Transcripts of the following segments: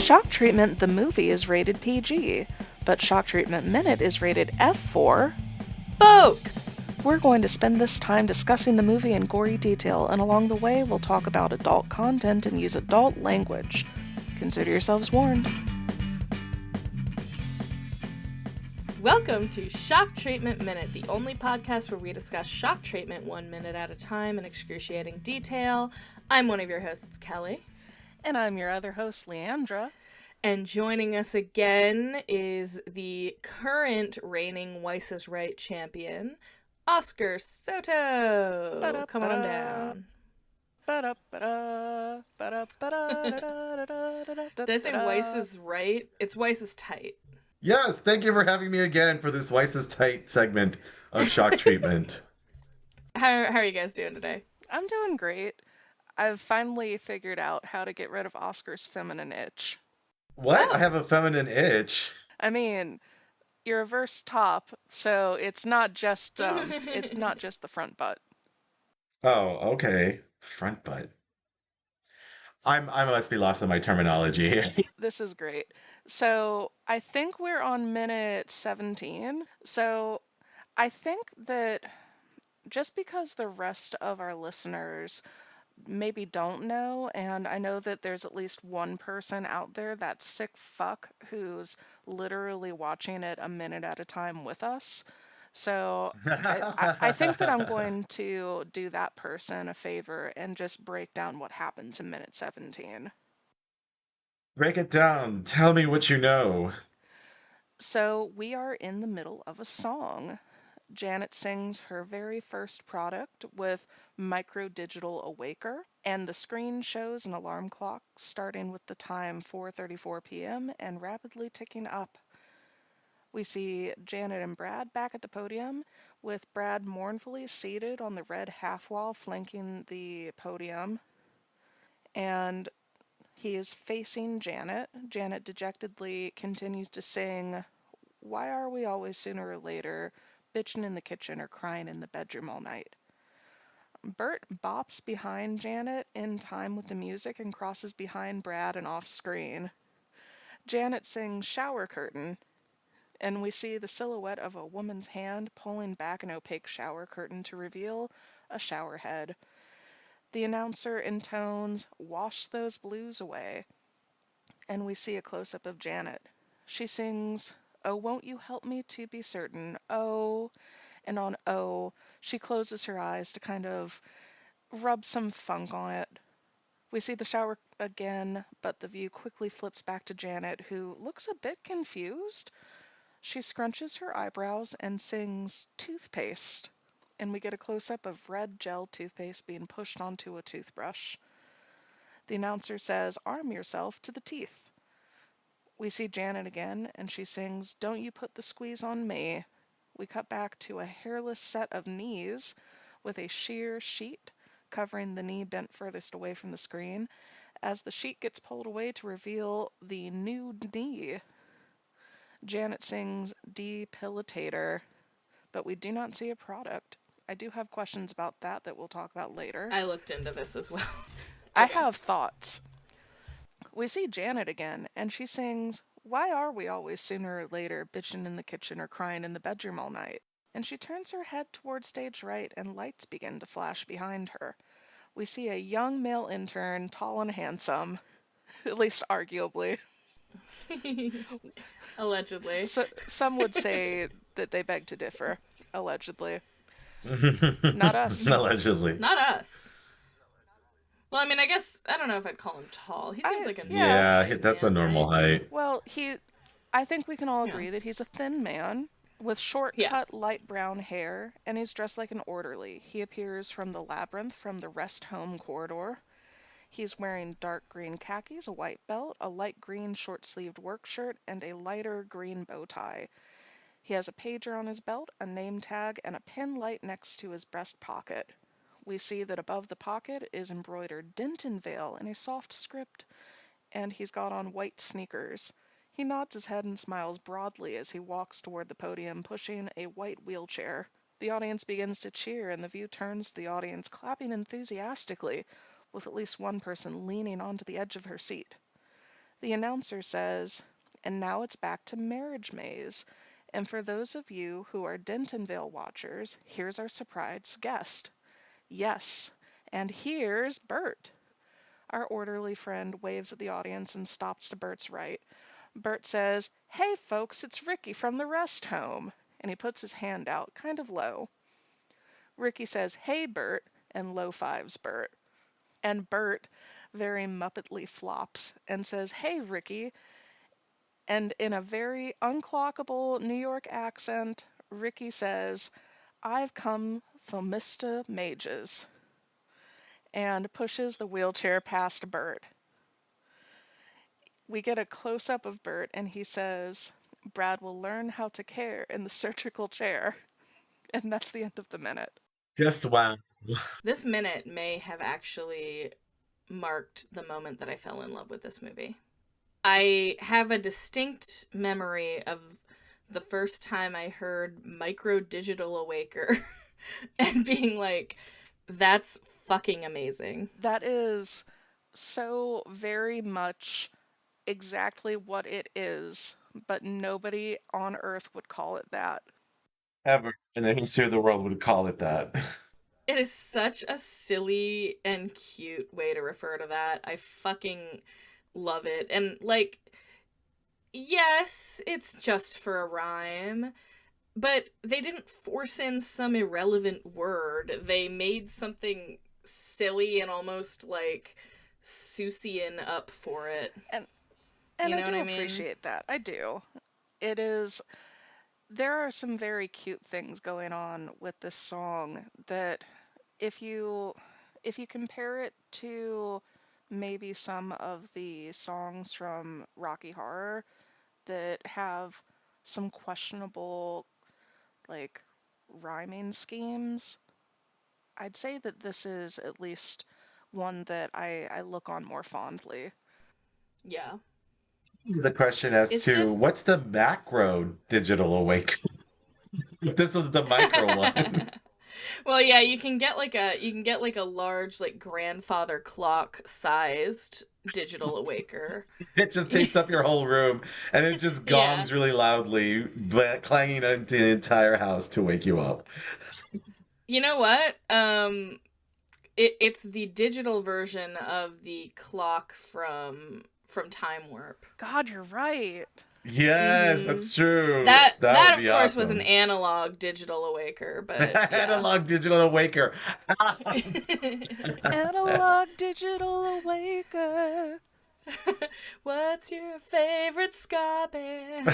Shock Treatment the movie is rated PG, but Shock Treatment Minute is rated F for folks. We're going to spend this time discussing the movie in gory detail, and along the way we'll talk about adult content and use adult language. Consider yourselves warned. Welcome to Shock Treatment Minute, the only podcast where we discuss shock treatment 1 minute at a time in excruciating detail. I'm one of your hosts, Kelly. And I'm your other host, Leandra. And joining us again is the current reigning Weiss is Right champion, Oscar Soto. Ba-da, Come on down. Did I say Weiss is Right? It's Weiss is Tight. Yes, thank you for having me again for this Weiss is Tight segment of Shock Treatment. How are you guys doing today? I'm doing great. I've finally figured out how to get rid of Oscar's feminine itch. What? Oh. I have a feminine itch. I mean, you're a verse top, so it's not just the front butt. Oh, okay. Front butt. I must be lost in my terminology. This is great. So I think we're on minute 17. So I think that just because the rest of our listeners maybe don't know, and I know that there's at least one person out there, that sick fuck, who's literally watching it a minute at a time with us. So I think that I'm going to do that person a favor and just break down what happens in minute 17. Break it down. Tell me what you know. So we are in the middle of a song. Janet sings her very first product with Micro Digital Awaker, and the screen shows an alarm clock starting with the time 4:34 p.m. and rapidly ticking up. We see Janet and Brad back at the podium, with Brad mournfully seated on the red half wall flanking the podium, and he is facing Janet. Janet dejectedly continues to sing, "Why are we always sooner or later bitching in the kitchen or crying in the bedroom all night?" Bert bops behind Janet in time with the music and crosses behind Brad and off screen. Janet sings "Shower Curtain," and we see the silhouette of a woman's hand pulling back an opaque shower curtain to reveal a shower head. The announcer intones "Wash those blues away," and we see a close-up of Janet. She sings, "Oh, won't you help me to be certain, oh," and on "oh," she closes her eyes to kind of rub some funk on it. We see the shower again, but the view quickly flips back to Janet, who looks a bit confused. She scrunches her eyebrows and sings "toothpaste," and we get a close-up of red gel toothpaste being pushed onto a toothbrush. The announcer says, "Arm yourself to the teeth." We see Janet again, and she sings, "Don't you put the squeeze on me." We cut back to a hairless set of knees with a sheer sheet covering the knee bent furthest away from the screen as the sheet gets pulled away to reveal the nude knee. Janet sings "Depilitator," but we do not see a product. I do have questions about that we'll talk about later. I looked into this as well. I have thoughts. We see Janet again, and she sings, "Why are we always sooner or later bitching in the kitchen or crying in the bedroom all night?" And she turns her head toward stage right, and lights begin to flash behind her. We see a young male intern, tall and handsome, at least arguably. Allegedly. So, some would say that they beg to differ. Allegedly. Not us. Allegedly. Not us. Well, I mean, I guess, I don't know if I'd call him tall. He seems like a normal Yeah, height that's man, a normal right? height. Well, I think we can all agree that he's a thin man with short cut light brown hair, and he's dressed like an orderly. He appears from the labyrinth from the rest home corridor. He's wearing dark green khakis, a white belt, a light green short-sleeved work shirt, and a lighter green bow tie. He has a pager on his belt, a name tag, and a pin light next to his breast pocket. We see that above the pocket is embroidered Denton Vale in a soft script, and he's got on white sneakers. He nods his head and smiles broadly as he walks toward the podium, pushing a white wheelchair. The audience begins to cheer, and the view turns to the audience clapping enthusiastically, with at least one person leaning onto the edge of her seat. The announcer says, "And now it's back to Marriage Maze. And for those of you who are Dentonville watchers, here's our surprise guest. Yes, and here's Bert." Our orderly friend waves at the audience and stops to Bert's right. Bert says, "Hey folks, it's Ricky from the rest home." And he puts his hand out, kind of low. Ricky says, "Hey Bert," and low fives Bert. And Bert very muppetly flops and says, "Hey Ricky." And in a very unclockable New York accent, Ricky says, "I've come for Mr. Mages," and pushes the wheelchair past Bert. We get a close up of Bert, and he says, "Brad will learn how to care in the surgical chair." And that's the end of the minute. Just wow. This minute may have actually marked the moment that I fell in love with this movie. I have a distinct memory of the first time I heard Micro Digital Awaker and being like, that's fucking amazing. That is so very much exactly what it is, but nobody on Earth would call it that. Ever in the history of the world would call it that. It is such a silly and cute way to refer to that. I fucking love it. And, like, yes, it's just for a rhyme, but they didn't force in some irrelevant word. They made something silly and almost, like, Seussian up for it. And You I know do what I mean? appreciate that. I do. It is there are some very cute things going on with this song that if you compare it to maybe some of the songs from Rocky Horror that have some questionable like rhyming schemes, I'd say that this is at least one that I look on more fondly. Yeah. The question as It's to just what's the macro digital awake? This was the micro one. well, yeah, you can get like a large like grandfather clock sized digital awaker. It just takes up your whole room and it just Yeah. gongs really loudly, but clanging into the entire house to wake you up. You know what? It's the digital version of the clock from Time Warp. God, you're right. Yes, Mm-hmm. that's true. That would That of be course was an awesome. analog digital awaker, but yeah. Analog digital awaker. Analog digital awaker. What's your favorite ska band?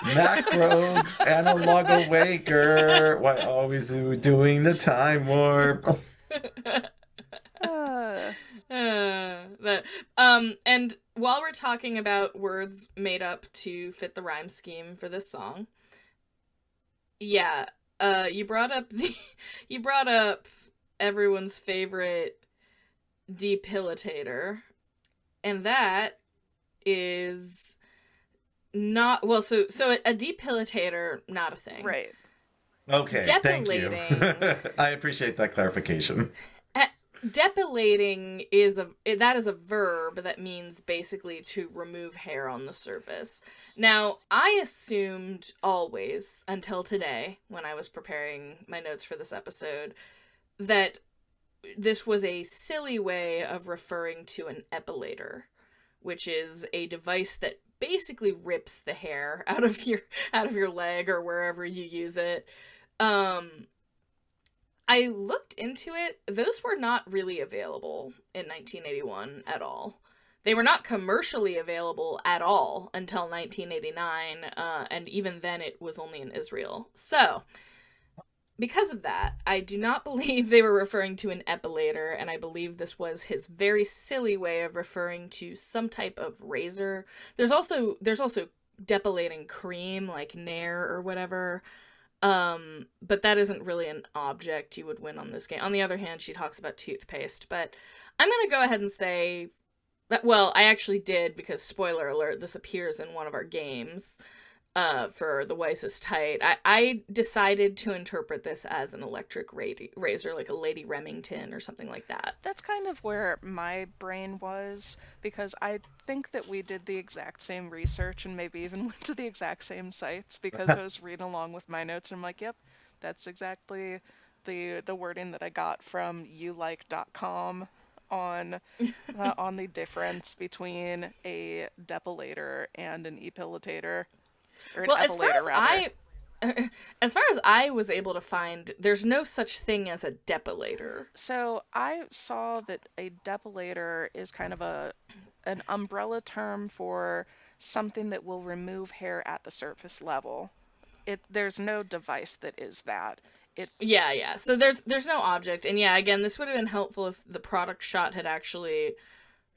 Macro analog awaker. Why always doing the time warp? Uh, That and while we're talking about words made up to fit the rhyme scheme for this song, yeah, you brought up the you brought up everyone's favorite depilitator, and that is not well. So a depilitator, not a thing. right. Okay, thank you. Depilating. I appreciate that clarification. Depilating is a verb that means basically to remove hair on the surface. Now, I assumed always until today when I was preparing my notes for this episode that this was a silly way of referring to an epilator, which is a device that basically rips the hair out of your leg or wherever you use it. I looked into it. Those were not really available in 1981 at all. They were not commercially available at all until 1989, and even then it was only in Israel. So, because of that, I do not believe they were referring to an epilator, and I believe this was his very silly way of referring to some type of razor. There's also depilating cream like Nair or whatever. But that isn't really an object you would win on this game. On the other hand, she talks about toothpaste, but I'm gonna go ahead and say that, well, I actually did because spoiler alert, this appears in one of our games. for the Weiss's tight. I decided to interpret this as an electric razor, like a Lady Remington or something like that. That's kind of where my brain was, because I think that we did the exact same research and maybe even went to the exact same sites, because I was reading along with my notes and I'm like, yep, that's exactly the wording that I got from youlike.com on the difference between a depilator and an epilator, or an Well, epilator rather. as far as I was able to find, there's no such thing as a depilator. So I saw that a depilator is kind of a an umbrella term for something that will remove hair at the surface level. There's no device that is that. It Yeah, yeah. So there's no object, and yeah, again, this would have been helpful if the product shot had actually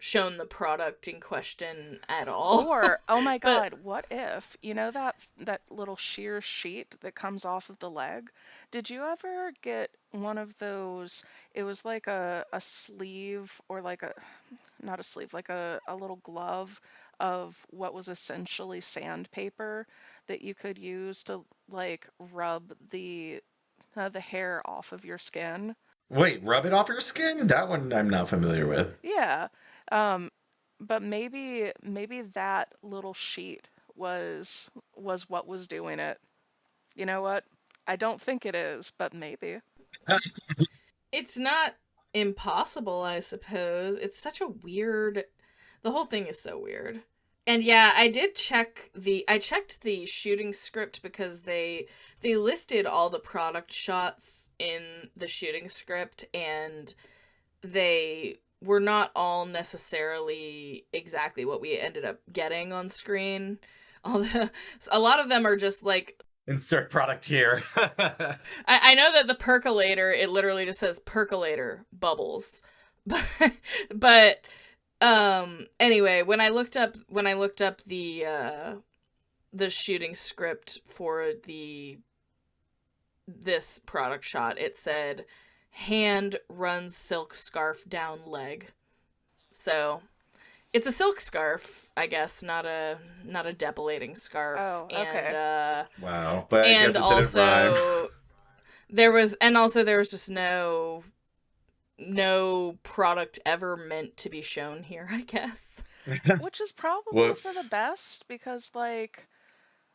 shown the product in question at all. Or, oh my But god, what if, you know that little sheer sheet that comes off of the leg? Did you ever get one of those? It was like a sleeve, or like a, not a sleeve, like a little glove of what was essentially sandpaper that you could use to like rub the hair off of your skin. Wait, rub it off your skin? That one I'm not familiar with. Yeah. But maybe that little sheet was what was doing it. You know what? I don't think it is, but maybe. it's not impossible, I suppose. It's such a weird. The whole thing is so weird. And yeah, I checked the shooting script because they listed all the product shots in the shooting script, and they were not all necessarily exactly what we ended up getting on screen. Although a lot of them are just like, Insert product here. I know that the percolator, it literally just says percolator bubbles. But but anyway, when I looked up the shooting script for the this product shot, it said hand runs silk scarf down leg. So it's a silk scarf, I guess, not a depilating scarf. Oh, okay. Wow, but I And guess it didn't rhyme. also there was just no product ever meant to be shown here, I guess. Which is probably for the Whoops. best, because like,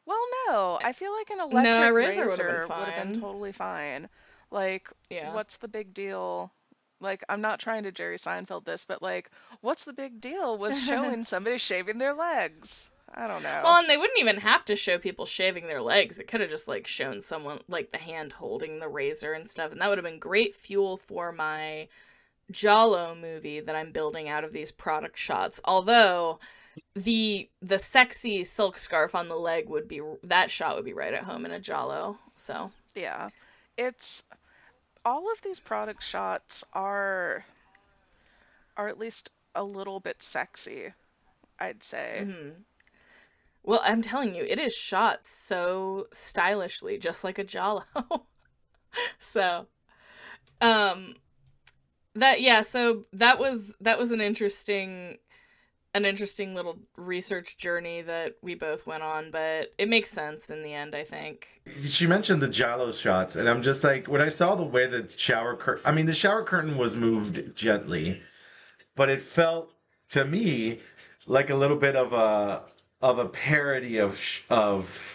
well, no, I feel like an No, a electric razor would have been razor would have been fine. totally fine. Like, Yeah. what's the big deal? Like, I'm not trying to Jerry Seinfeld this, but like, what's the big deal with showing somebody shaving their legs? I don't Well, know. and they wouldn't even have to show people shaving their legs. It could have just like shown someone like the hand holding the razor and stuff, and that would have been great fuel for my Jalo movie that I'm building out of these product shots. Although the sexy silk scarf on the leg would be that shot would be right at home in a Jalo. So, Yeah. It's all of these product shots are at least a little bit sexy, I'd say. well, I'm telling you, it is shot so stylishly, just like a Jalo. So, um that yeah, so that was an interesting little research journey that we both went on, but it makes sense in the end, I think. She mentioned the Jalo shots, and I'm just like, when I saw the way the shower curtain, I mean, the shower curtain was moved gently, but it felt to me like a little bit of a parody of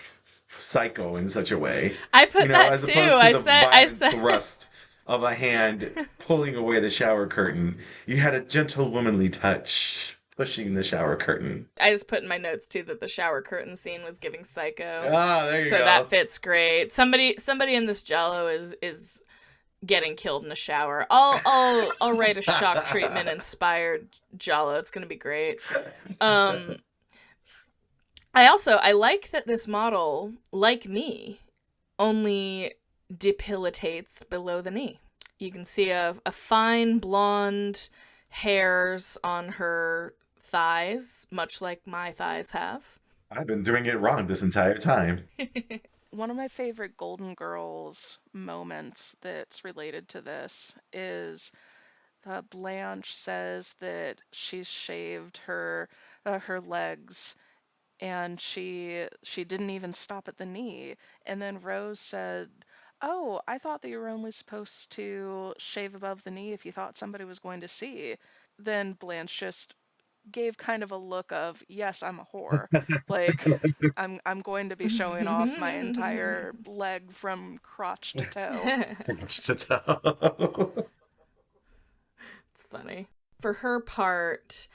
Psycho in such a way, I you put know, that as too. opposed to the I violent said thrust of a hand pulling away the shower curtain. You had a gentle womanly touch pushing the shower curtain. I just put in my notes too that the shower curtain scene was giving Psycho. Ah, there you So that go. fits great. Somebody in this Jello is getting killed in the shower. I'll write a shock treatment inspired Jalo. It's gonna be great. Um, I like that this model, like me, only depilates below the knee. You can see a fine blonde hairs on her thighs, much like my thighs have. I've been doing it wrong this entire time. One of my favorite Golden Girls moments that's related to this is Blanche says that she's shaved her legs and she didn't even stop at the knee. And then Rose said, "Oh, I thought that you were only supposed to shave above the knee if you thought somebody was going to see." Then Blanche just gave kind of a look of, "Yes, I'm a whore. Like, I'm going to be showing off my entire leg from crotch to toe." It's funny. For her part,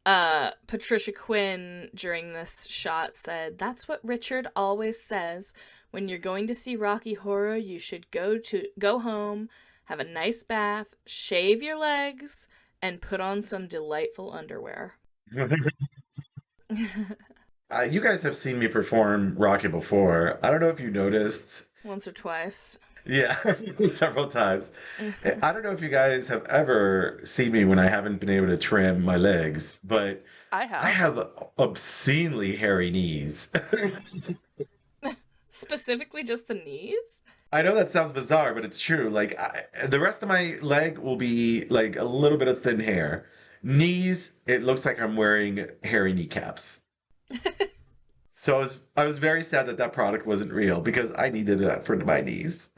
Patricia Quinn during this shot said, "That's what Richard always says. When you're going to see Rocky Horror, you should go home, have a nice bath, shave your legs, and put on some delightful underwear." You guys have seen me perform Rocky before. I don't know if you noticed. Once or twice. Yeah, several times. I don't know if you guys have ever seen me when I haven't been able to trim my legs, but I I have. have obscenely hairy knees. Specifically just the knees? I know that sounds bizarre, but it's true. Like the rest of my leg will be like a little bit of thin hair. Knees, it looks like I'm wearing hairy kneecaps. So I was very sad that that product wasn't real because I needed that for my knees.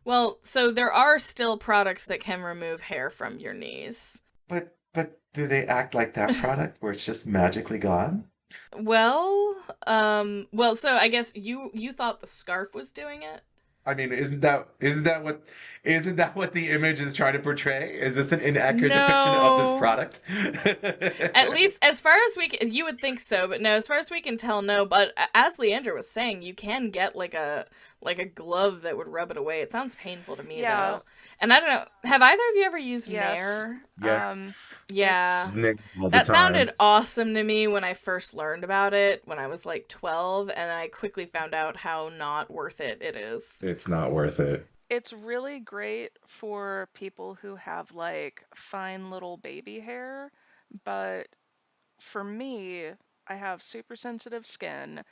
Well, so there are still products that can remove hair from your knees. But do they act like that product where it's just magically gone? Well, so I guess you thought the scarf was doing it? I mean, isn't that what the image is trying to portray? Is this an inaccurate depiction of this No. product? At least as far as we can, you would think so, but no, as far as we can tell, no. But as Leandra was saying, you can get like a glove that would rub it away. It sounds painful to me Yeah. though. And I don't know, have either of you ever used Yes. Nair? Yes. Yeah. It's Nick all the That time. sounded awesome to me when I first learned about it when I was like 12, and I quickly found out how not worth it is. It's not worth it. it's really great for people who have like fine little baby hair, but for me, I have super sensitive skin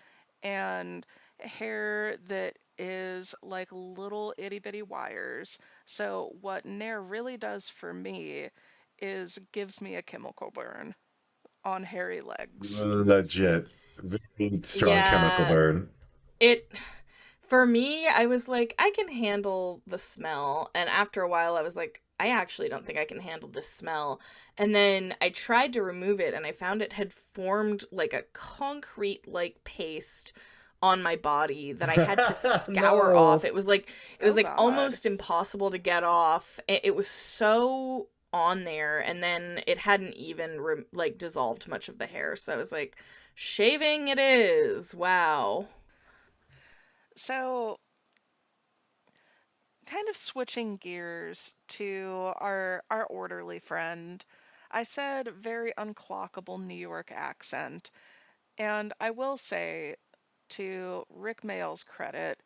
and hair that is like little itty bitty wires. So, what Nair really does for me is gives me a chemical burn on hairy legs. Legit. Very strong chemical Yeah, burn. it for me, I was like, I can handle the smell, and after a while, I was like, I actually don't think I can handle this smell. And then I tried to remove it, and I found it had formed like a concrete like paste on my body that I had to scour off. No. It was Oh like God. almost impossible to get off. It was so on there, and then it hadn't even like dissolved much of the hair. So I was like, shaving it is. Wow. So, kind of switching gears to our orderly friend. I said very unclockable New York accent, and I will say to Rick Mayall's credit,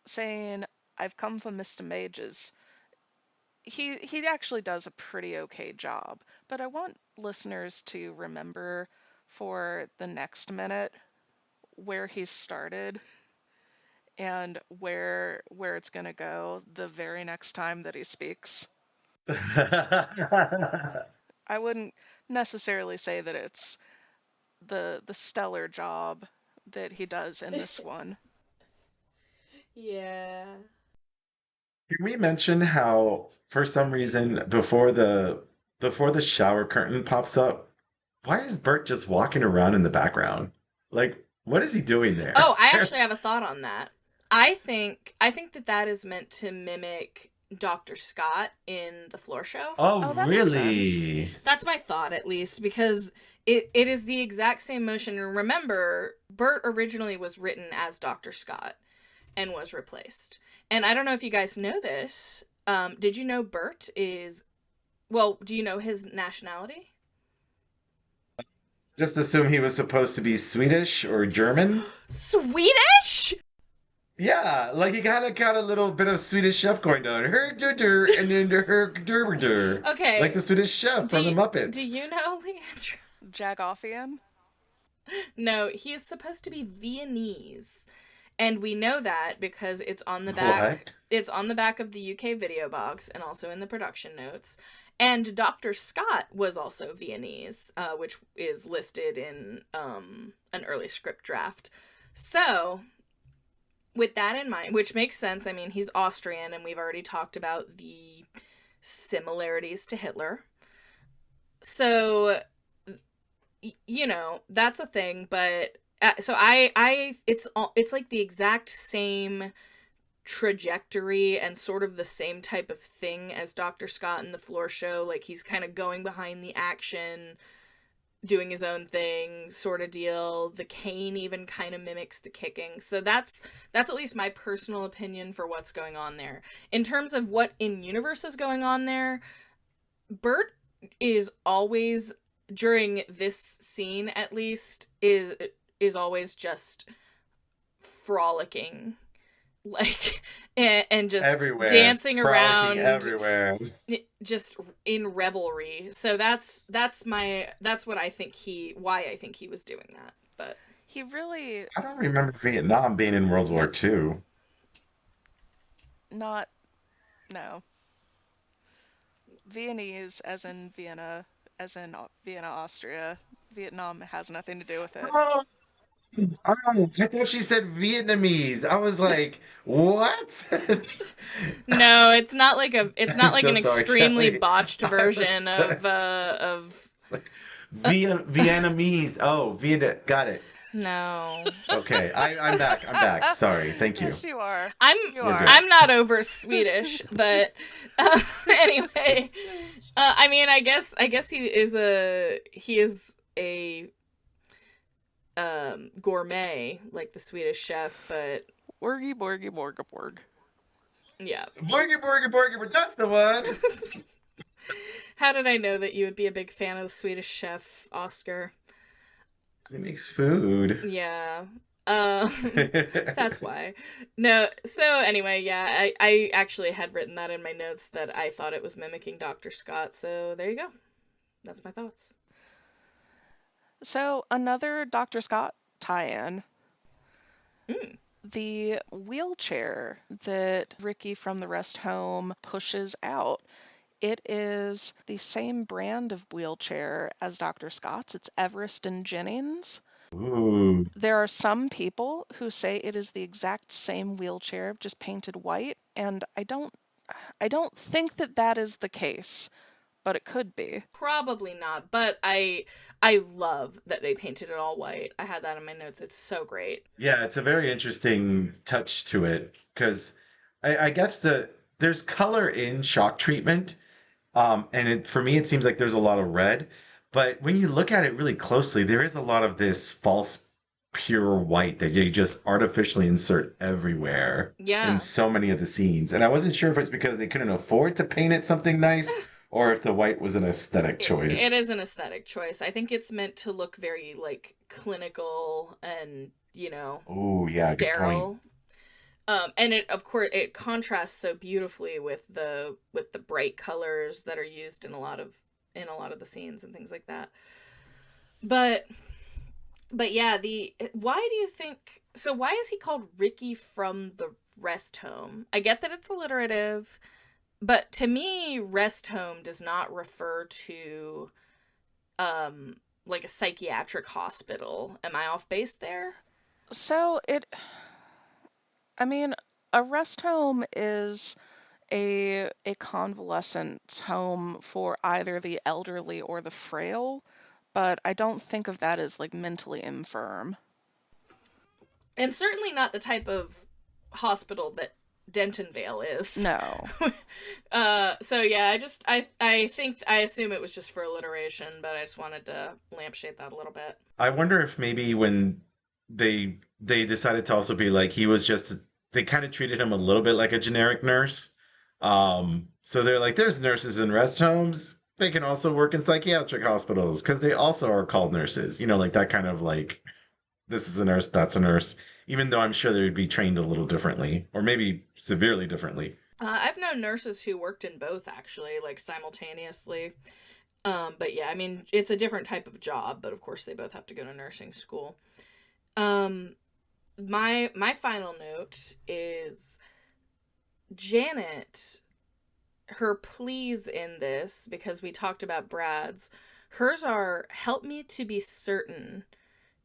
saying I've come from Mr. Mages. He actually does a pretty okay job, but I want listeners to remember for the next minute where he started and where it's going to go the very next time that he speaks. I wouldn't necessarily say that it's the stellar job that he does in this one. Yeah. Can we mention how, for some reason, before the shower curtain pops up, why is Bert just walking around in the background? Like, what is he doing there? Oh, I actually have a thought on that. I think that is meant to mimic Dr. Scott in the floor show. Oh, Oh, that makes sense. really? That's my thought, at least, because it is the exact same motion. And remember, Bert originally was written as Dr. Scott and was replaced. And I don't know if you guys know this. Did you know Bert is, well, do you know his nationality? Just assume he was supposed to be Swedish or German. Swedish? Yeah, like he kind of got a little bit of Swedish chef going on. Her dur and then her dur. Like Okay. the Swedish chef Do from the you, do Muppets. you know, Leandra? Jagoffian? No, he is supposed to be Viennese. And we know that because What? it's on the back of the UK video box and also in the production notes. And Dr. Scott was also Viennese, which is listed in an early script draft. So, with that in mind, which makes sense, I mean, he's Austrian, and we've already talked about the similarities to Hitler. So, you know, that's a thing, but so it's like the exact same trajectory and sort of the same type of thing as Dr. Scott in the floor show. Like, he's kind of going behind the action, doing his own thing, sort of deal. The cane even kind of mimics the kicking. So that's at least my personal opinion for what's going on there. In terms of what in universe is going on there, Bert is always, during this scene at least, is always just frolicking, like, and just Everywhere. dancing Frolicking around, everywhere. just in revelry. So that's what I think why I think he was doing that. But He really I don't remember Vietnam being in World War II. not no. Viennese as in Vienna, as in Vienna, Austria. Vietnam has nothing to do with it. Oh, oh, I thought she said Vietnamese. I was like, what? no, it's I'm not like so an sorry, extremely Kelly. botched I was version so, of it's like Vietnamese. Oh, got it. no. Okay, I'm back. I'm back. Sorry. Thank you. Yes, you are. I'm You We're good. are. I'm not over Swedish, but anyway, I mean, I guess he is a gourmet like the Swedish chef, but Borgy, borgy, borga, borg. yeah. Borgie, Borgie, Borgie, but that's the one. How did I know that you would be a big fan of the Swedish chef, Oscar? He makes food. Yeah. That's why. No, so anyway, yeah, I actually had written that in my notes that I thought it was mimicking Dr. Scott, so there you go. That's my thoughts. So, another Dr. Scott tie in. Mm. The wheelchair that Ricky from the rest home pushes out. It is the same brand of wheelchair as Dr. Scott's. It's Everest and Jennings. Ooh. There are some people who say it is the exact same wheelchair, just painted white, and I don't think that that is the case, but it could be. Probably not, but I love that they painted it all white. I had that in my notes. It's so great. Yeah, it's a very interesting touch to it because I guess there's color in shock treatment, and for me it seems like there's a lot of red, but when you look at it really closely, there is a lot of this false pure white that you just artificially insert everywhere in Yeah. so many of the scenes, and I wasn't sure if it's because they couldn't afford to paint it something nice or if the white was an aesthetic It choice. is an aesthetic choice. I think it's meant to look very like clinical and, Oh yeah, good point. sterile. And it, of course, it contrasts so beautifully with the bright colors that are used in a lot of the scenes and things like that. But yeah, the why do you think so? Why is he called Ricky from the rest home? I get that it's alliterative, but to me, rest home does not refer to like a psychiatric hospital. Am I off base there? So I mean, a rest home is a convalescent home for either the elderly or the frail, but I don't think of that as like mentally infirm. And certainly not the type of hospital that Dentonvale is. No. So yeah, I think I assume it was just for alliteration, but I just wanted to lampshade that a little bit. I wonder if maybe when they decided to also be like he was just they kind of treated him a little bit like a generic nurse. So they're like, there's nurses in rest homes. They can also work in psychiatric hospitals because they also are called nurses. Like that kind of like this is a nurse, that's a nurse. Even though I'm sure they would be trained a little differently, or maybe severely differently. I've known nurses who worked in both actually, like simultaneously. But yeah, I mean, it's a different type of job, but of course they both have to go to nursing school. Um, My final note is Janet, her pleas in this, because we talked about Brad's, hers are help me to be certain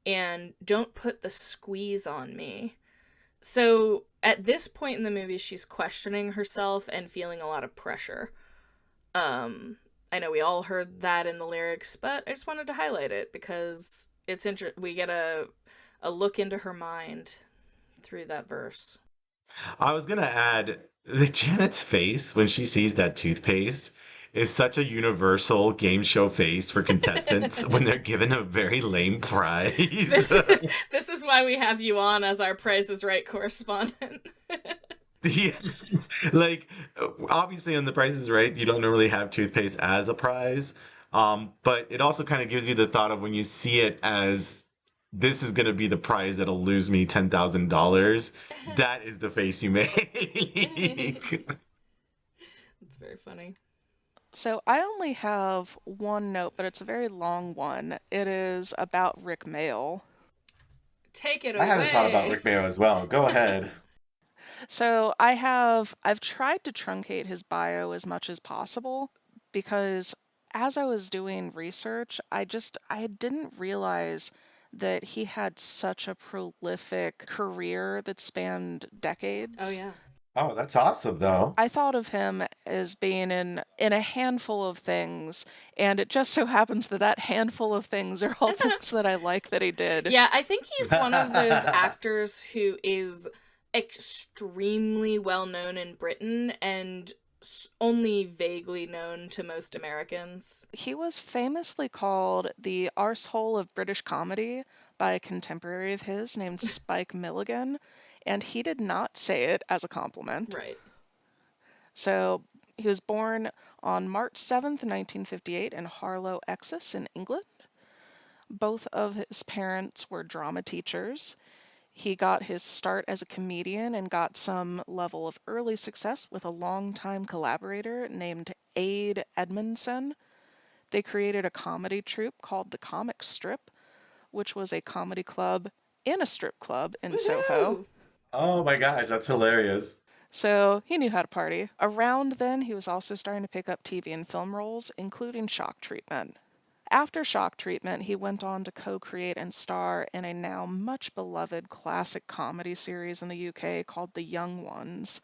and don't put the squeeze on me. So at this point in the movie, she's questioning herself and feeling a lot of pressure. I know we all heard that in the lyrics, but I just wanted to highlight it because we get a look into her mind through that verse. I was gonna add that Janet's face when she sees that toothpaste is such a universal game show face for contestants when they're given a very lame prize. This this is why we have you on as our Price is Right correspondent. Yeah, like obviously on The Price is Right, you don't normally have toothpaste as a prize, but it also kind of gives you the thought of when you see it as this is gonna be the prize that'll lose me $10,000. That is the face you make. It's very funny. So I only have one note, but it's a very long one. It is about Rick Mail. Take it I haven't thought about away. Rick Mayo as well. Go ahead. So I've tried to truncate his bio as much as possible because as I was doing research, I didn't realize that he had such a prolific career that spanned Oh decades. yeah. Oh, that's awesome though. I thought of him as being in a handful of things, and it just so happens that that handful of things are all things that I like that he did. Yeah, I think he's one of those actors who is extremely well known in Britain and only vaguely known to most Americans. He was famously called the arsehole of British comedy by a contemporary of his named Spike Milligan, and he did not say it as a compliment. Right. So he was born on March 7th, 1958, in Harlow, Essex, in England. Both of his parents were drama teachers. He got his start as a comedian and got some level of early success with a longtime collaborator named Ade Edmondson. They created a comedy troupe called the Comic Strip, which was a comedy club in a strip club in Soho. Woohoo! Oh my gosh, that's hilarious. So he knew how to party. Around then, he was also starting to pick up TV and film roles, including Shock Treatment. After Shock Treatment, he went on to co create and star in a now much beloved classic comedy series in the UK called The Young Ones.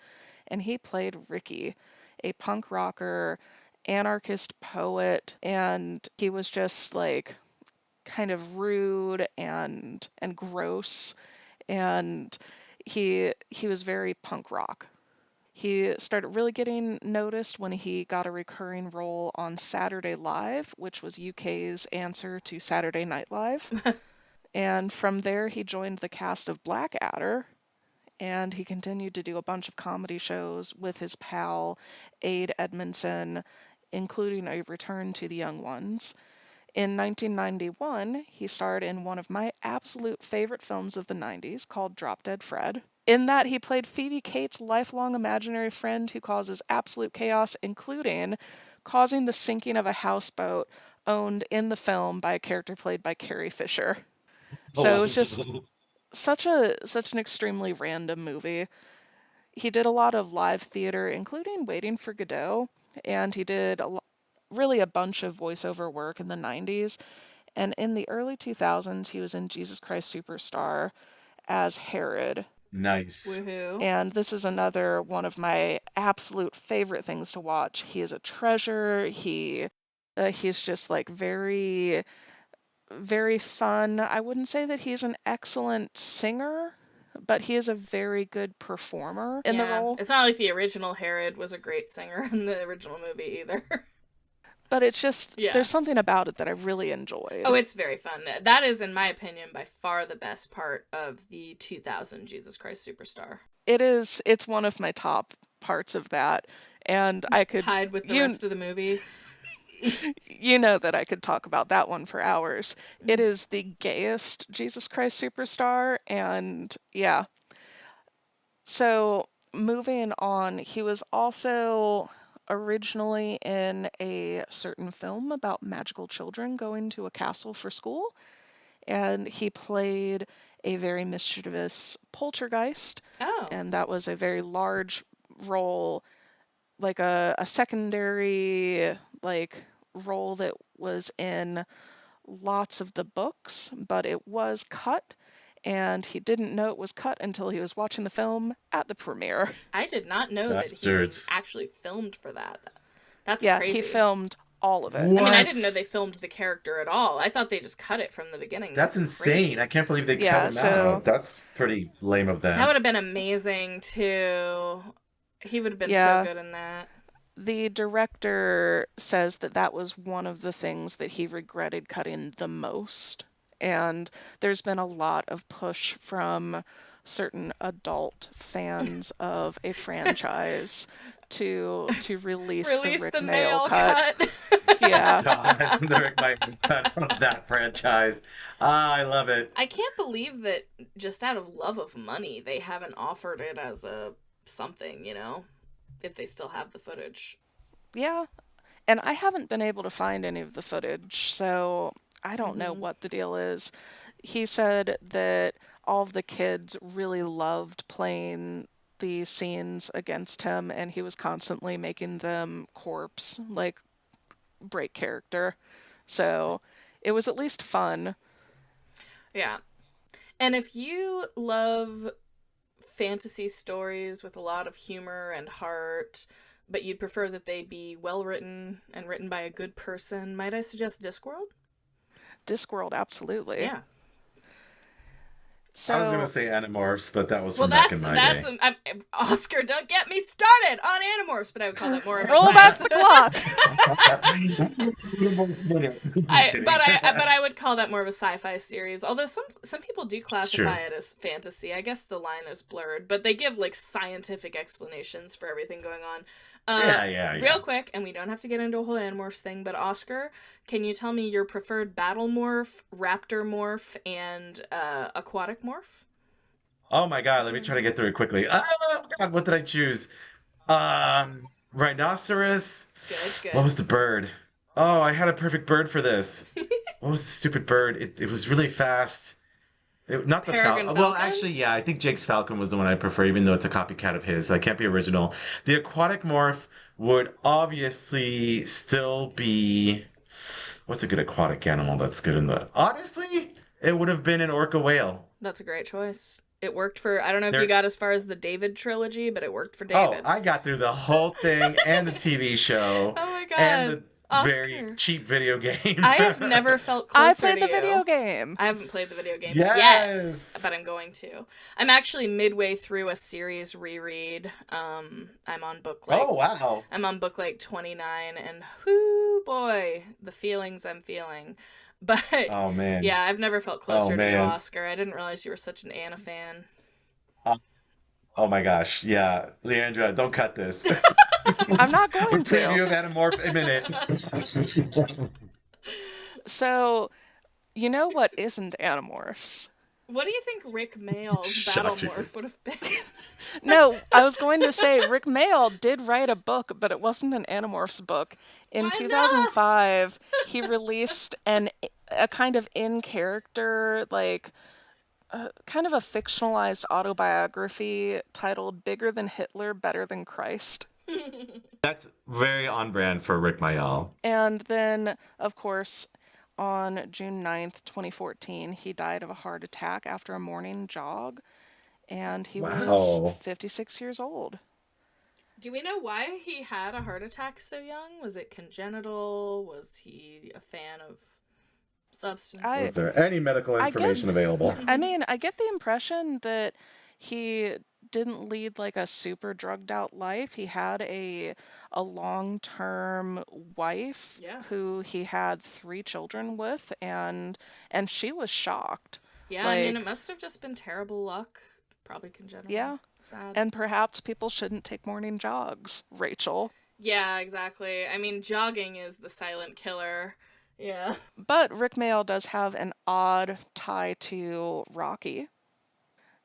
And he played Ricky, a punk rocker, anarchist poet, and he was just like kind of rude and gross, and he was very punk rock. He started really getting noticed when he got a recurring role on Saturday Live, which was UK's answer to Saturday Night Live. And from there, he joined the cast of Blackadder, and he continued to do a bunch of comedy shows with his pal Ade Edmondson, including a return to The Young Ones. In 1991, he starred in one of my absolute favorite films of the 90s called Drop Dead Fred. In that, he played Phoebe Cates' lifelong imaginary friend who causes absolute chaos, including causing the sinking of a houseboat owned in the film by a character played by Carrie Fisher. So it Oh. was just such an extremely random movie. He did a lot of live theater, including Waiting for Godot, and he did really a bunch of voiceover work in the 90s. And in the early 2000s, he was in Jesus Christ Superstar as Herod. Nice. Woohoo! And this is another one of my absolute favorite things to watch. He is a treasure. He's just like very fun. I wouldn't say that he's an excellent singer, but he is a very good performer in the Yeah, role. it's not like the original Herod was a great singer in the original movie either. But it's just Yeah. there's something about it that I really enjoyed. Oh, it's very fun. That is, in my opinion, by far the best part of the 2000 Jesus Christ Superstar. It's one of my top parts of that, and I could Tied with the you rest of the movie. you know that I could talk about that one for hours. It is the gayest Jesus Christ Superstar, and yeah. So moving on, he was also originally in a certain film about magical children going to a castle for school, and he played a very mischievous poltergeist, Oh, and that was a very large role, like a secondary like role that was in lots of the books, but it was cut, and he didn't know it was cut until he was watching the film at the premiere. I did not know that he was Bastards. actually filmed for that. That's Yeah, he crazy. filmed all of it. I mean, I didn't know What? they filmed the character at all. I thought they just cut it from the beginning. That's That's insane. I crazy. can't believe they cut Yeah, him so out. That's pretty lame of That would them. have been amazing too. He would have been so yeah, good in that. the director says that that was one of the things that he regretted cutting the most. And there's been a lot of push from certain adult fans of a franchise to release the Release Rick the Mail male cut. cut. Yeah. God, Rick might be cut from that franchise. Ah, I love it. I can't believe that just out of love of money, they haven't offered it as a something, if they still have the footage. Yeah. And I haven't been able to find any of the footage, so I don't know Hmm. what the deal is. He said that all of the kids really loved playing the scenes against him, and he was constantly making them corpse, like break character. So it was at least fun. Yeah. And if you love fantasy stories with a lot of humor and heart, but you'd prefer that they be well written and written by a good person, might I suggest Discworld? Discworld, absolutely. Yeah. I was gonna So, say Animorphs, but that was Well, from back in that's my that's day. Oscar. Don't get me started on Animorphs, but I would call that more of a roll back sci-fi. the clock. I'm kidding. But I would call that more of a sci-fi series. Although some people do It's true. classify it as fantasy. I guess the line is blurred, but they give like scientific explanations for everything going on. Yeah, yeah, Real yeah. quick, and we don't have to get into a whole Animorphs thing, but Oscar, can you tell me your preferred battle morph, raptor morph, and aquatic morph? Oh my God, let me try to get through it quickly. Oh God, what did I choose? Rhinoceros. Good, What good. was the bird? Oh, I had a perfect bird for this. What was the stupid bird? It was really fast. Not the Peregrine falcon. Well, falcon. actually, yeah, I think Jake's falcon was the one I prefer, even though it's a copycat of his. So I can't be original. The aquatic morph would obviously still be. What's a good aquatic animal that's good in the? Honestly, it would have been an orca whale. That's a great choice. It worked for. I don't know if you There. got as far as the David trilogy, but it worked for Oh, David. I got through the whole thing and the TV show Oh my and god, the very Oscar. cheap video game. I have never felt I closer played to the video you. game. I haven't played the video game yet, Yes. but I'm going to. I'm actually midway through a series reread. I'm on book Oh, like wow. I'm on book like 29, and whoo boy, the feelings I'm feeling. But Oh, man. yeah, I've never felt Oh, closer to you, man. Oscar. I didn't realize you were such an Anna fan. Oh, oh my gosh. Yeah. Leandra, don't cut this. I'm not We're going to. preview of Animorph imminent. So, you know what isn't Animorphs? What do you think Rick Mayall's battle Shocking. morph would have been? No, I was going to say Rick Mayall did write a book, but it wasn't an Animorphs book. In Why not? 2005, he released a kind of in character, like kind of a fictionalized autobiography titled "Bigger Than Hitler, Better Than Christ." That's very on brand for Rick Mayall. And then, of course, on June 9th, 2014, he died of a heart attack after a morning jog, and he was Wow. 56 years old. Do we know why he had a heart attack so young? Was it congenital? Was he a fan of I Was substances? there any medical I get information available? I mean, I get the impression that he didn't lead like a super drugged out life. He had a long-term wife Yeah. who he had 3 children with, and she was shocked. Yeah, I mean, it Like, must have just been terrible luck. Probably congenital. yeah. Sad. And perhaps people shouldn't take morning jogs, Rachel. Yeah, exactly. I mean, jogging is the silent killer. Yeah. But Rick Mayall does have an odd tie to Rocky.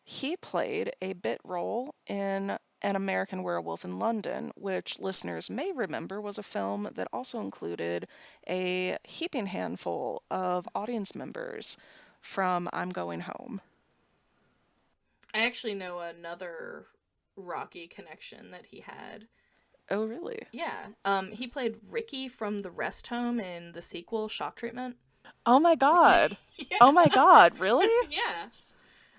He played a bit role in An American Werewolf in London, which listeners may remember was a film that also included a heaping handful of audience members from I'm Going Home. I actually know another Rocky connection that he had. Oh, really? Yeah. He played Ricky from the Rest Home in the sequel, Shock Treatment. Oh my god. Oh my Yeah. god, really? Yeah.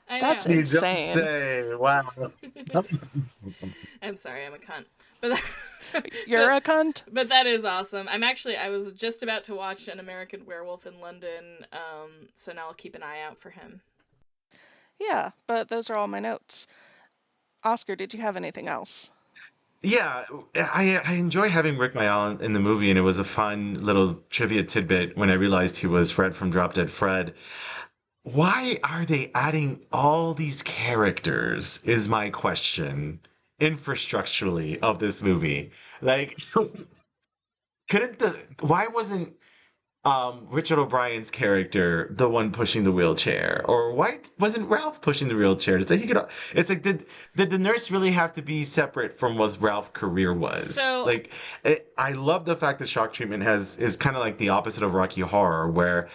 I That's know. You don't insane. say. Wow. I'm sorry, I'm a cunt. But You're but a cunt? but that is awesome. I was just about to watch An American Werewolf in London, so now I'll keep an eye out for him. Yeah, but those are all my notes. Oscar, did you have anything else? Yeah, I enjoy having Rick Mayall in the movie, and it was a fun little trivia tidbit when I realized he was Fred from Drop Dead Fred. Why are they adding all these characters, is my question, infrastructurally of this movie. Like, why wasn't Richard O'Brien's character the one pushing the wheelchair, or why wasn't Ralph pushing the wheelchair? So he could. It's like did the nurse really have to be separate from what Ralph's career was? So Like, I love the fact that Shock Treatment is kind of like the opposite of Rocky Horror, where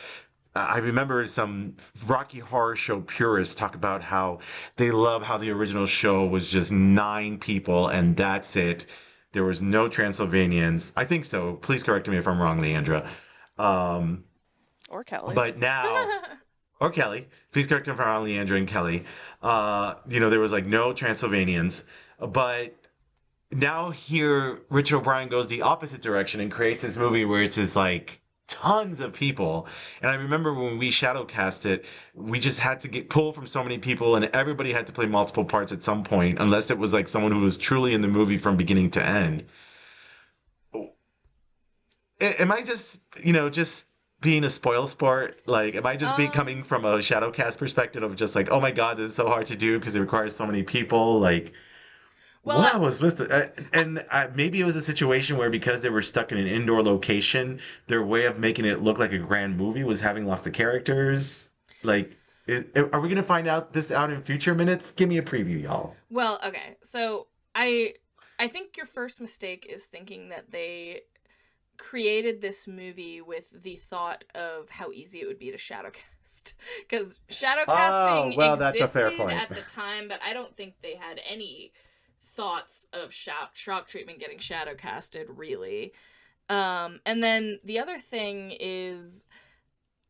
I remember some Rocky Horror Show purists talk about how they love how the original show was just 9 people and that's it. There was no Transylvanians. I think so. Please correct me if I'm wrong, Leandra. Um, Or Kelly? but now, or Kelly, please correct me if I'm wrong, Leandra and Kelly. There was like no Transylvanians, but now here Richard O'Brien goes the opposite direction and creates this movie where it's just like tons of people. And I remember when we shadow cast it, we just had to get pulled from so many people and everybody had to play multiple parts at some point, unless it was like someone who was truly in the movie from beginning to end. Am I just being a spoil sport? Like, am I just be coming um from a shadow cast perspective of just like, oh my God, this is so hard to do because it requires so many people? Like, well, what was with it? Maybe it was a situation where because they were stuck in an indoor location, their way of making it look like a grand movie was having lots of characters. Like, are we gonna find out this out in future minutes? Give me a preview, y'all. well, okay. So I think your first mistake is thinking that they created this movie with the thought of how easy it would be to shadowcast. Because Oh, shadowcasting well, that's a fair existed point. at the time, but I don't think they had any thoughts of shock treatment getting shadowcasted, really. And then the other thing is,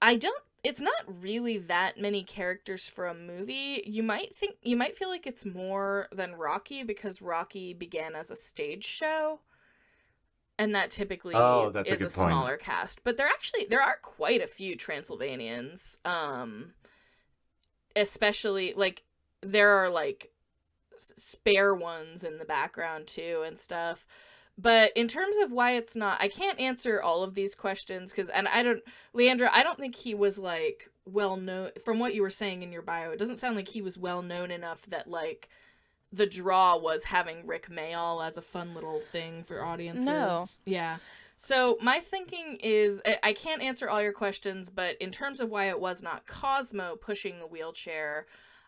it's not really that many characters for a movie. You might feel like it's more than Rocky because Rocky began as a stage show and that typically Oh, that's a is a good point. smaller cast, but there are quite a few Transylvanians, especially like there are like spare ones in the background too and stuff. But in terms of why it's not, I can't answer all of these questions because, and I don't, Leandra, I don't think he was like well known from what you were saying in your bio. It doesn't sound like he was well known enough that like the draw was having Rick Mayall as a fun little thing for No. audiences. Yeah. So my thinking is I can't answer all your questions, but in terms of why it was not Cosmo pushing the wheelchair,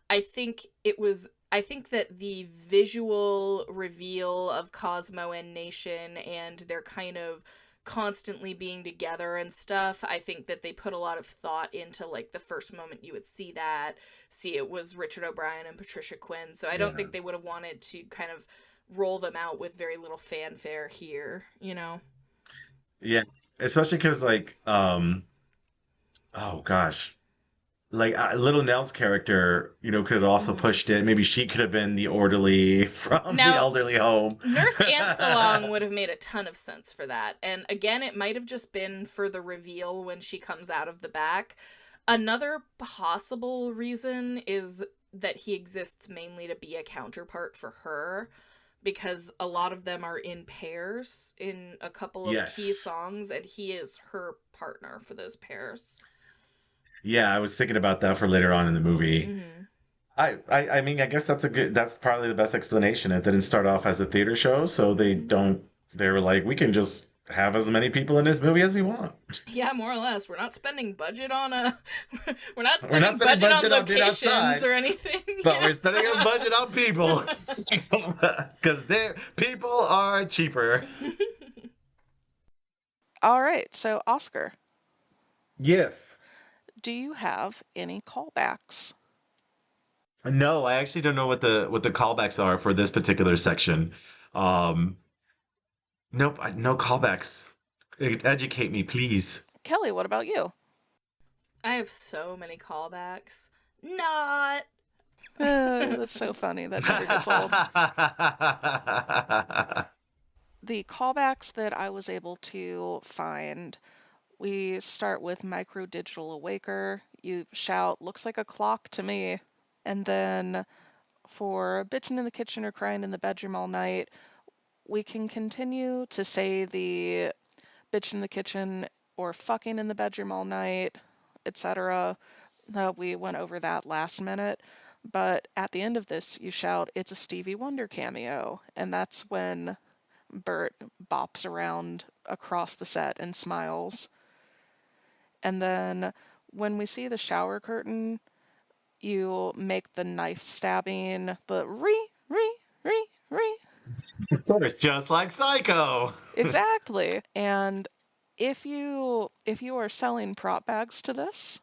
I think that the visual reveal of Cosmo and Nation and their kind of constantly being together and stuff, I think that they put a lot of thought into like the first moment you would see it was Richard O'Brien and Patricia Quinn. So I don't Yeah. think they would have wanted to kind of roll them out with very little fanfare here, you know? Yeah. Especially because oh gosh. Like Little Nell's character, could have also Mm-hmm. pushed it. Maybe she could have been the orderly from the Now, elderly home. Nurse Ansalong would have made a ton of sense for that. And again, it might have just been for the reveal when she comes out of the back. Another possible reason is that he exists mainly to be a counterpart for her because a lot of them are in pairs in a couple of key Yes. songs and he is her partner for those pairs. Yeah, I was thinking about that for later on in the movie. Mhm. I mean, I guess that's probably the best explanation. It didn't start off as a theater show, so they were like, we can just have as many people in this movie as we want. Yeah, more or less. We're not spending budget on a we're not We're not spending spending budget on budget on being locations outside, or anything. but we're Yeah, spending a so budget on people. Because people are cheaper. All right, so Oscar, Yes. do you have any callbacks? No, I actually don't know what the callbacks are for this particular section. Um, nope, no callbacks. Educate me, please. Kelly, what about you? I have so many callbacks. Not. That's so funny. That never gets old. The callbacks that I was able to find, we start with micro digital awaker. You shout, looks like a clock to me. And then for bitching in the kitchen or crying in the bedroom all night, we can continue to say the bitch in the kitchen or fucking in the bedroom all night, etc. We went over that last minute. But at the end of this, you shout, it's a Stevie Wonder cameo. And that's when Bert bops around across the set and smiles. And then when we see the shower curtain, you make the knife stabbing, the re. Of course, just like Psycho. Exactly. And if you are selling prop bags to this,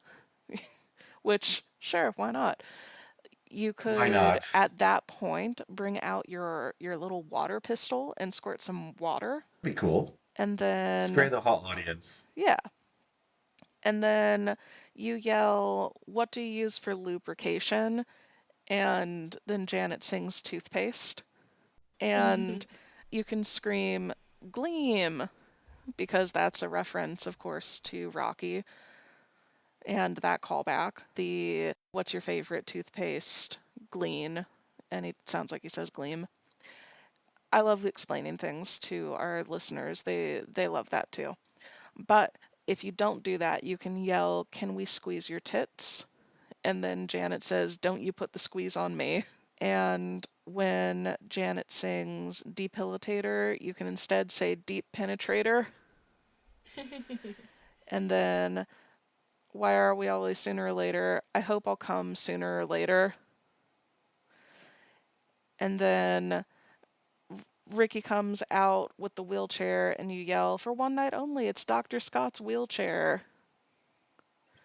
which sure, why not? You Why could not? at that point bring out your little water pistol and squirt some water, Be cool. and Spray then the whole audience. yeah, and then you yell, "What do you use for lubrication?" And then Janet sings toothpaste. And you can scream, "Gleam!" because that's a reference, of course, to Rocky and that callback. The what's your favorite toothpaste? Gleam. And it sounds like he says gleam. I love explaining things to our listeners. They love that too. But if you don't do that, you can yell, "Can we squeeze your tits?" And then Janet says, "Don't you put the squeeze on me." And when Janet sings Depilitator, you can instead say Deep Penetrator. And then, why are we always sooner or later? I hope I'll come sooner or later. And then Ricky comes out with the wheelchair and you yell, "For one night only, it's Dr. Scott's wheelchair."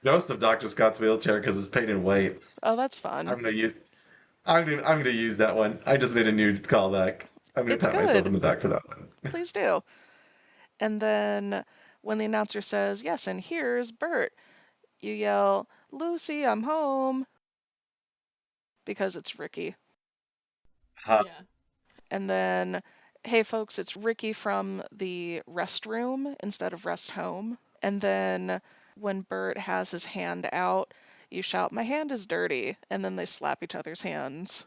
Ghost of Dr. Scott's wheelchair because it's painted white. Oh, that's fun. I'm gonna use I'm gonna use that one. I just made a new callback. I'm gonna It's pat myself good. in the back for that one. Please do. And then when the announcer says, "Yes, and here's Bert," you yell, "Lucy, I'm home," because it's Ricky. Huh. Yeah. And then, "Hey folks, it's Ricky from the restroom instead of rest home." And then when Bert has his hand out, you shout, "My hand is dirty." And then they slap each other's hands.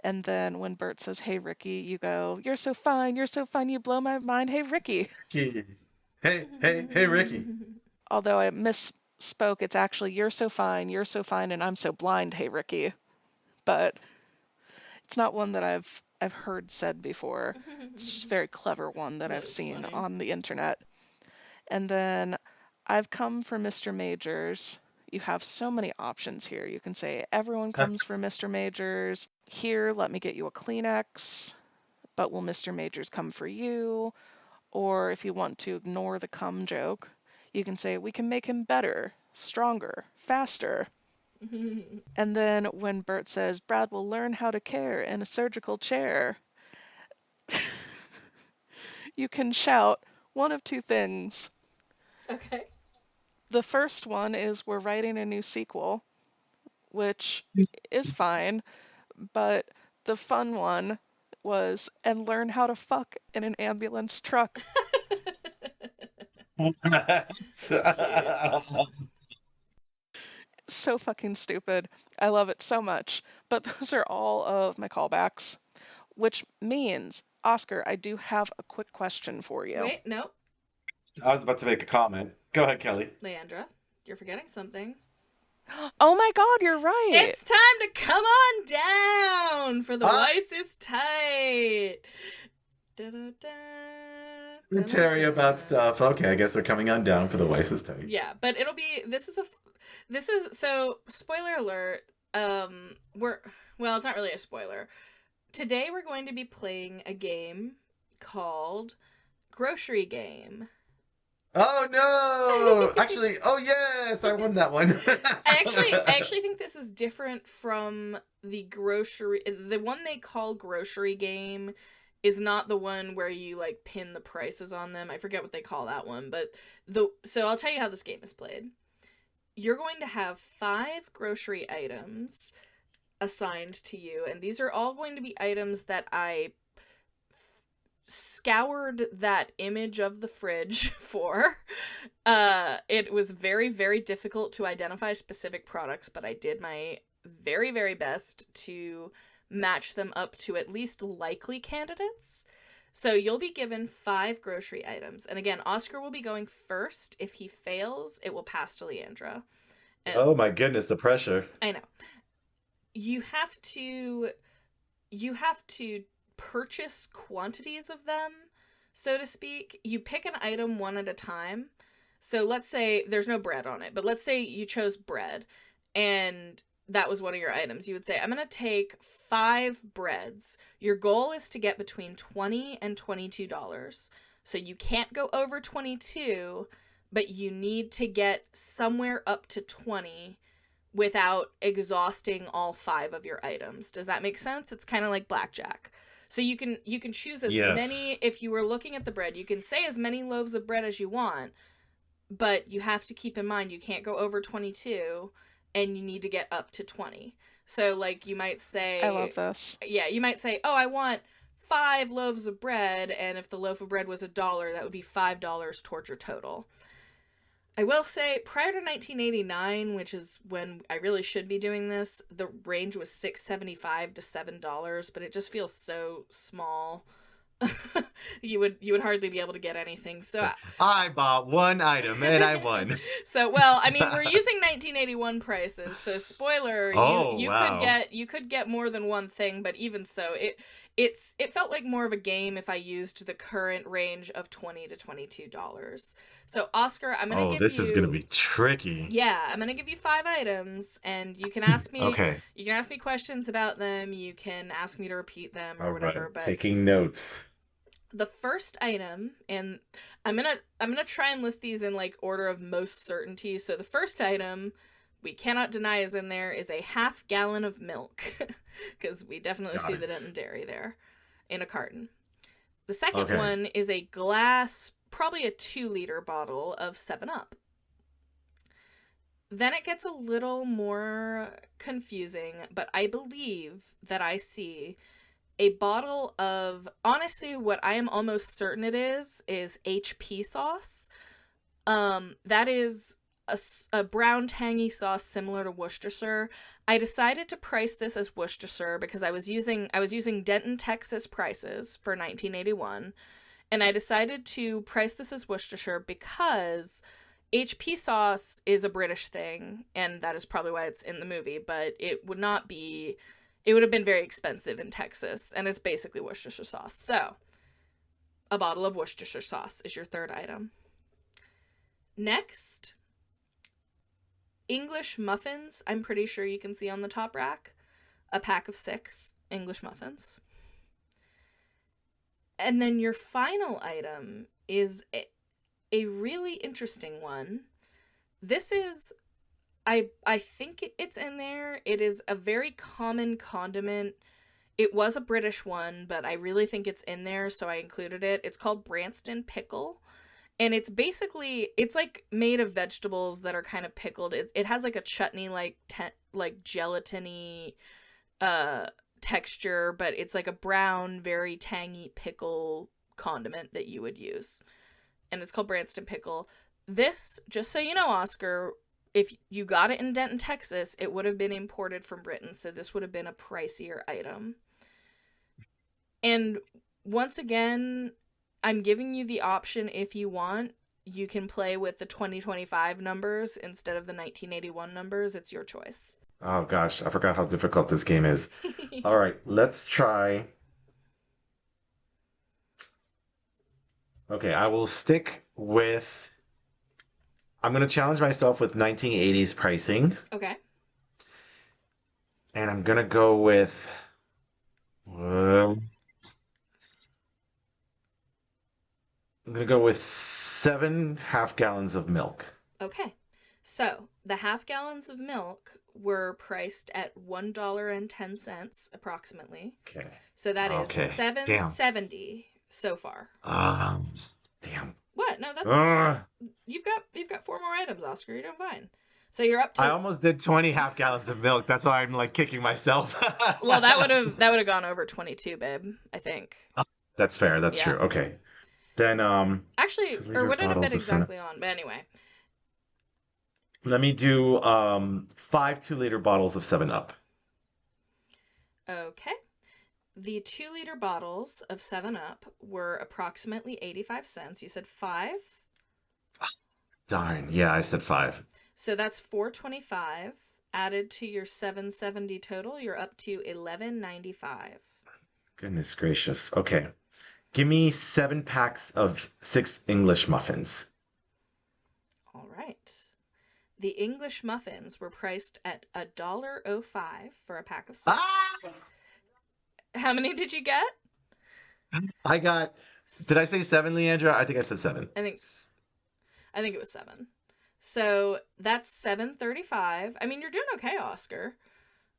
And then when Bert says, "Hey Ricky," you go, you're so fine, you blow my mind, hey Ricky." Ricky. Hey, Ricky. Although I misspoke, it's actually, you're so fine, and I'm so blind, hey Ricky. But it's not one that I've heard said before. It's just a very clever one that That I've is seen funny. on the internet. And then, "I've come for Mr. Majors." You have so many options here. You can say, "Everyone comes for Mr. Majors." "Here, let me get you a Kleenex." "But will Mr. Majors come for you?" Or if you want to ignore the cum joke, you can say, "We can make him better, stronger, faster." And then when Bert says, "Brad will learn how to care in a surgical chair," you can shout one of two things. Okay. The first one is, "We're writing a new sequel," which is fine, but the fun one was, "And learn how to fuck in an ambulance truck." That's cute. So fucking stupid. I love it so much. But those are all of my callbacks, which means, Oscar, I do have a quick question for you. Wait, no. I was about to make a comment. Go ahead, Kelly. Leandra, you're forgetting something. Oh my god, you're right! It's time to come on down for the Ah, Weiss is tight. Da-da-da, Terry about da-da-da. stuff. Okay, I guess they're coming on down for the Weiss's time. Yeah, but it'll be this is so spoiler alert. We're well, it's not really a spoiler. Today we're going to be playing a game called Grocery Game. Oh no! Actually, oh yes, I won that one. I actually think this is different from the one they call grocery game is not the one where you like pin the prices on them. I forget what they call that one, but so I'll tell you how this game is played. You're going to have 5 grocery items assigned to you, and these are all going to be items that I scoured that image of the fridge for. It was very, very difficult to identify specific products, but I did my very, very best to match them up to at least likely candidates. So you'll be given 5 grocery items. And again, Oscar will be going first. If he fails, it will pass to Leandra. And Oh my goodness, the pressure. I know. You have to purchase quantities of them, so to speak. You pick an item one at a time. So let's say there's no bread on it, but let's say you chose bread and that was one of your items. You would say, I'm going to take 5 breads. Your goal is to get between $20 and $22. So you can't go over 22, but you need to get somewhere up to 20 without exhausting all 5 of your items. Does that make sense? It's kind of like blackjack. So you can choose as Yes. many, if you were looking at the bread, you can say as many loaves of bread as you want, but you have to keep in mind you can't go over 22 and you need to get up to 20. So like you might I say, love this. yeah, you might say, "Oh, I want 5 loaves of bread," and if the loaf of bread was $1, that would be $5 towards your total. I will say, prior to 1989, which is when I really should be doing this, the range was $6.75 to $7, but it just feels so small. You would hardly be able to get anything. So I bought one item and I won. well, I mean, we're using 1981 prices, so spoiler, you Oh, you could wow. get more than one thing, but even so, it felt like more of a game if I used the current range of $20 to $22. So Oscar, I'm gonna Oh, give this is gonna you be tricky. yeah, I'm gonna give you 5 items, and you can ask me Okay. questions about them. You can ask me to repeat them or All whatever. right. But Taking notes. the first item, and I'm gonna try and list these in like order of most certainty. So the first item we cannot deny is in there is a half gallon of milk, because we definitely Got see the it. dairy there in a carton. The second Okay. one is a glass, probably a 2-liter bottle of 7 Up. Then it gets a little more confusing, but I believe that I see a bottle of, honestly, what I am almost certain it is HP sauce. That is a brown tangy sauce similar to Worcestershire. I decided to price this as Worcestershire because I was using Denton, Texas prices for 1981, and I decided to price this as Worcestershire because HP sauce is a British thing, and that is probably why it's in the movie, but it would have been very expensive in Texas, and it's basically Worcestershire sauce. So, a bottle of Worcestershire sauce is your third item. Next, English muffins. I'm pretty sure you can see on the top rack. A pack of 6 English muffins. And then your final item is a really interesting one. This is, I think it's in there. It is a very common condiment. It was a British one, but I really think it's in there, so I included it. It's called Branston pickle, and it's like made of vegetables that are kind of pickled. It has like a chutney like gelatiny texture, but it's like a brown, very tangy pickle condiment that you would use, and it's called Branston pickle. This, just so you know, Oscar, if you got it in Denton, Texas, it would have been imported from Britain, so this would have been a pricier item. And once again, I'm giving you the option if you want. You can play with the 2025 numbers instead of the 1981 numbers. It's your choice. Oh gosh, I forgot how difficult this game is. All right, let's try. Okay, I will stick with. I'm gonna challenge myself with 1980s pricing, Okay. and I'm gonna go with. Um, I'm gonna go with 7 half gallons of milk. Okay. So the half gallons of milk were priced at $1.10 approximately. Okay. So that is Okay. Damn. 7.70 so far. Um. Damn. What? No, that's Ugh. you've got four more items, Oscar. You're doing fine. So you're up I to almost did 20 half gallons of milk. That's why I'm like kicking myself. well, that would have gone over 22, babe, I think. That's fair. That's Yeah. true. Okay. Then Actually, two or liter would it have been bottles of cinnamon. exactly on? But anyway. Let me do 5 2-liter bottles of 7 Up. Okay. The 2-liter bottles of 7 Up were approximately 85 cents. You said 5? Darn. Yeah, I said 5. So that's 4.25 added to your 7.70 total, you're up to 11.95. Goodness gracious. Okay. Give me 7 packs of 6 English muffins. All right. The English muffins were priced at $1.05 for a pack of 6. Ah! How many did you get? I got. Did I say 7, Leandra? I think I said 7. I think it was 7. So that's 7.35. I mean, you're doing okay, Oscar.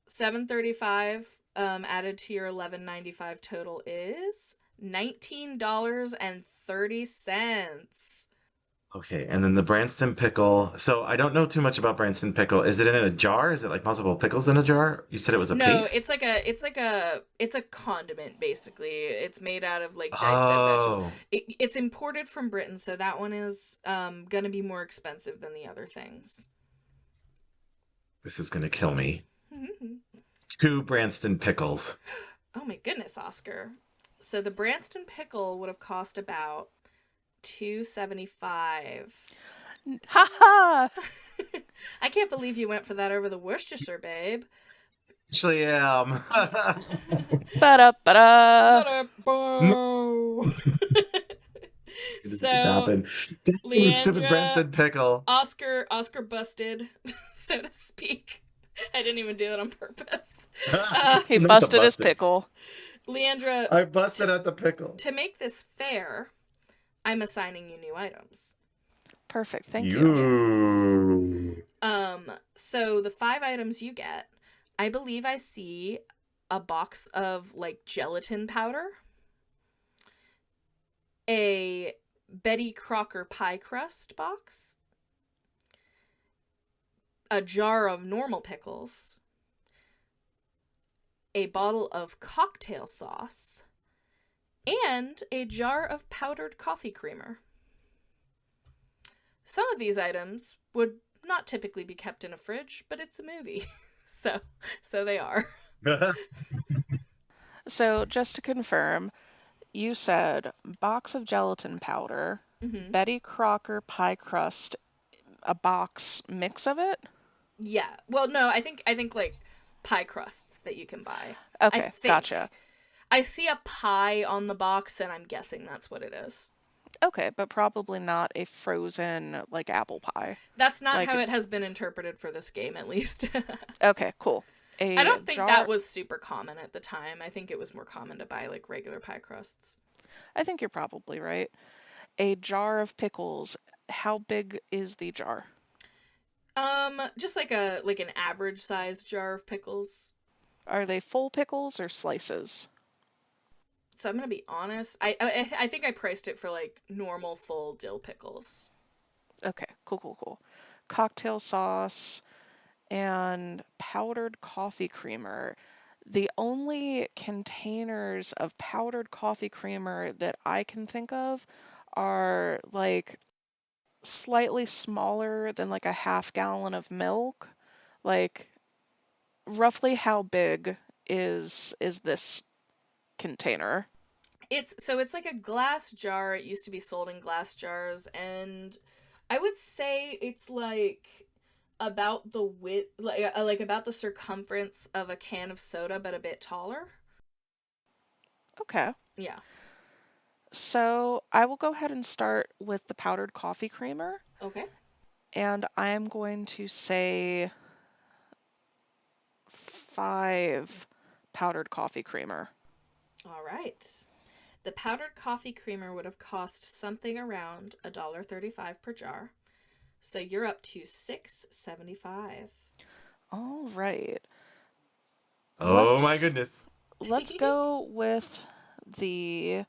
7.35 added to your 11.95 total is $19.30. Okay, and then the Branston pickle. So I don't know too much about Branston pickle. Is it in a jar? Is it like multiple pickles in a jar? You said it was a No, paste? it's a condiment basically. It's made out of like diced up vegetables. Oh, It's imported from Britain, so that one is gonna be more expensive than the other things. this is gonna kill me. 2 Branston pickles. Oh my goodness, Oscar. So the Branston pickle would have cost about 2.75. Ha ha! I can't believe you went for that over the Worcestershire, babe. Actually, Ba da ba da. Ba-da-bo. this So, happened. Stupid Leandra, Branston pickle. Oscar busted, so to speak. I didn't even do that on purpose. He Not the busted his busted. pickle. Leandra, I busted at the pickle. to make this fair, I'm assigning you new items. Perfect. Thank you. You. So the 5 items you get, I believe I see a box of like gelatin powder, a Betty Crocker pie crust box, a jar of normal pickles, a bottle of cocktail sauce, and a jar of powdered coffee creamer. Some of these items would not typically be kept in a fridge, but it's a movie. So they are. So, just to confirm, you said box of gelatin powder, Mm-hmm. Betty Crocker pie crust, a box mix of it? Yeah. Well, no, I think like pie crusts that you can buy. I Okay, think. gotcha. I see a pie on the box and I'm guessing that's what it is. Okay, but probably not a frozen, like, apple pie. That's not how Like, it has been interpreted for this game, at least. okay, cool. I A don't think that jar. was super common at the time. I think it was more common to buy like regular pie crusts. I think you're probably right. A jar of pickles. How big is the jar? Just like an average sized jar of pickles. Are they full pickles or slices? So I'm gonna be honest. I think I priced it for like normal full dill pickles. Okay, cool, cool, cool. Cocktail sauce and powdered coffee creamer. The only containers of powdered coffee creamer that I can think of are like slightly smaller than like a half gallon of milk. Like roughly how big is this container? It's like a glass jar. It used to be sold in glass jars, and I would say it's like about the width, like about the circumference of a can of soda, but a bit taller. Okay. Yeah. So I will go ahead and start with the powdered coffee creamer, Okay. and I'm going to say 5 powdered coffee creamer. All right. The powdered coffee creamer would have cost something around $1.35 per jar. So you're up to $6.75. All right. Oh my Let's goodness. let's go with the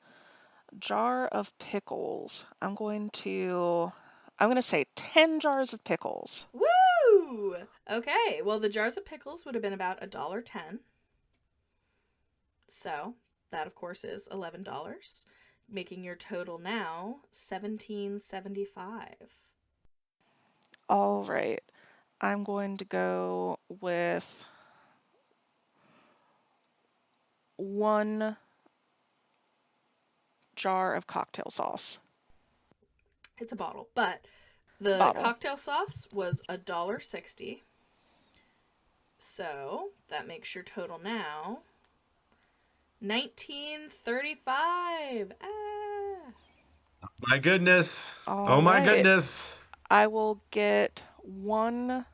jar of pickles. I'm going to say 10 jars of pickles. Woo! Okay, well, the jars of pickles would have been about $1.10. So that, of course, is $11, making your total now $17.75. All right. I'm going to go with 1 jar of cocktail sauce. It's a bottle, but the Bottle. cocktail sauce was $1.60. So that makes your total now $19.35. My goodness. All Oh my right. goodness. I will get 1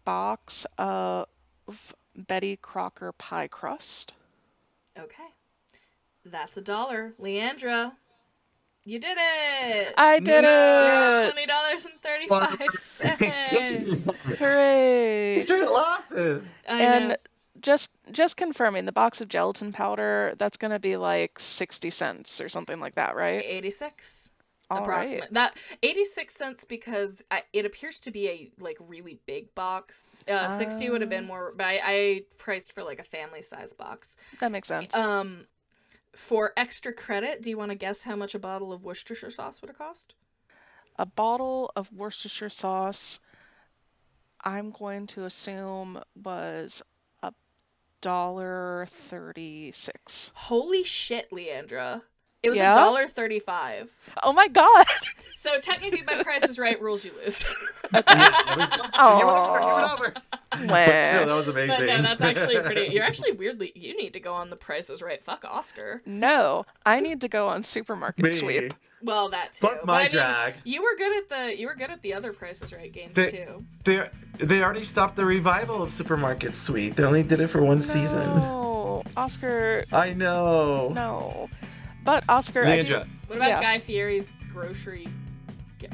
box of Betty Crocker pie crust. Okay. That's $1. Leandra, you did it! I did No! it! $20.35. Hooray! Straight losses. I And know. just confirming, the box of gelatin powder, that's going to be like 60 cents or something like that, right? 86 All approximate. right. That 86 cents because it appears to be a like really big box. 60 would have been more, but I priced for like a family size box. That makes sense. For extra credit, do you want to guess how much a bottle of Worcestershire sauce would have cost? A bottle of Worcestershire sauce, I'm going to assume was $1.36. Holy shit, Leandra. It was Yeah? $1.35. Oh my god! So technically, by Price is Right rules, you lose. Yeah, that was close. You went over. You went over. But still, that Meh. was amazing. But no, that's actually pretty. You're actually weirdly. You need to go on the Price is Right. Fuck Oscar. No, I need to go on supermarket Me. sweep. Well, that too. Fuck But my I mean, drag. you were good at the other Price is Right games They- too. They already stopped the revival of Supermarket Sweep. They only did it for one season. No, Oscar, I know. no. But Oscar, I do. Leandra, What about Yeah. Guy Fieri's grocery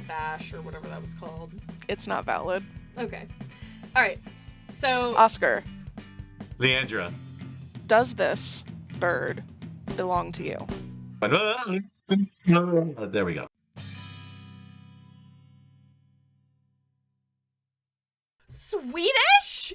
bash or whatever that was called? It's not valid. Okay. All right. So Oscar, Leandra. does this bird belong to you? There we go. Swedish?